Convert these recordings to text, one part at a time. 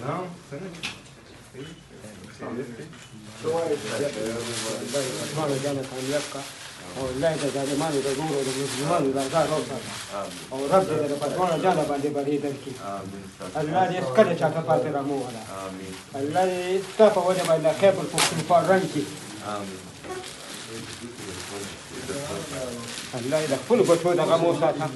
سلام والله جانا كان يبقى والله إذا ما يدور والمسلمان إذا صار ورب إذا بدونا جانا بعد بريد الكي الذي يسكت شاف فاتر مو هذا الذي استفى وجب إلى خير الكفار رنكي الله إذا كل بشوي ده قاموا ساعتها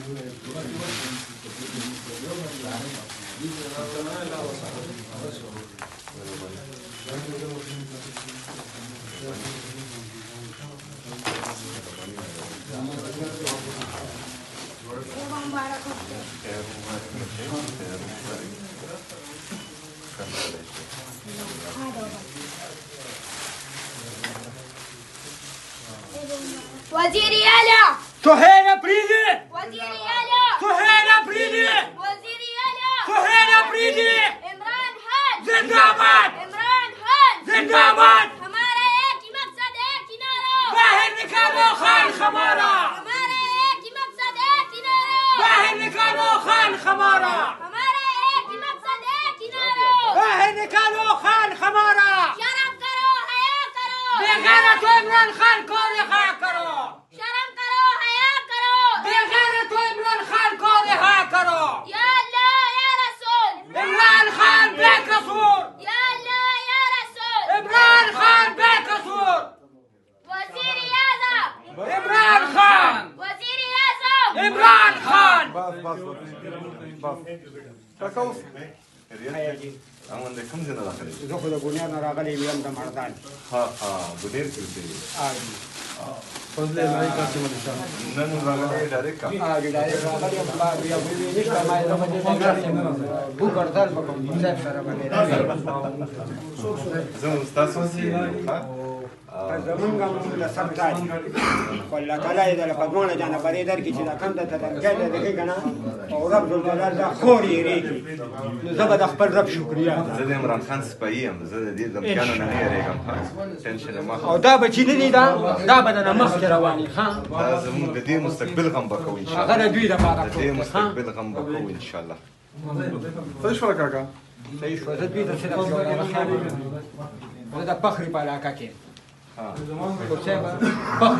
وزيري يالا سهيلة بريدي وزيري يالا سهيلة بريدي وزيري يالا سهيلة بريدي عمران خان زنداباد عمران خان زنداباد हमारा एक ही मकसद है किनारा बाहर निकालो खान खमारा हमारा एक ही मकसद है किनारा बाहर निकालो खान खमारा हमारा एक ही मकसद है किनारा बाहर निकालो खान खमारा शर्म करो हया करो बेगैरत इमरान खान को रिहा करो शर्म करो हया करो बेगैरत इमरान खान को रिहा करो या अल्लाह या रसूल इमरान खान बेकसूर या अल्लाह या रसूल इमरान खान बेकसूर वजीर आज़म इमरान खान वजीर आज़म इमरान खान بس عندك كم سنة داخل؟ زخد بنيان راغلي بيوم ده مردان ها بدير كنتي فضل الله يكرمك ان شاء الله. نحن راغلي داريكا جداري راغلي يا بيبي نشتا ما يلقى بو كردال بكم مسافر راغلي زمن استاسوسي ها زمن قام لسبتاج ولا كلا إذا لقدمونا جانا بريدر كي إذا كنت تتركز ذلك أنا ورب ذو الجلال ده خوري ريكي نزبد أخبر رب شكريات زاد عمران خان سبايم زاد دي دم كانوا نهاية ريكم ها تنشن ما أو دا بتشيني دا بدنا مخك رواني ها لازم بدي مستقبل غم بكو إن شاء الله غدا دويدا بعد بدي مستقبل غم بكو إن شاء الله فايش فرق كاكا؟ سيش وزد بيدا سيدا فيولا رخامي وزد بخري بالا كاكين ها بخري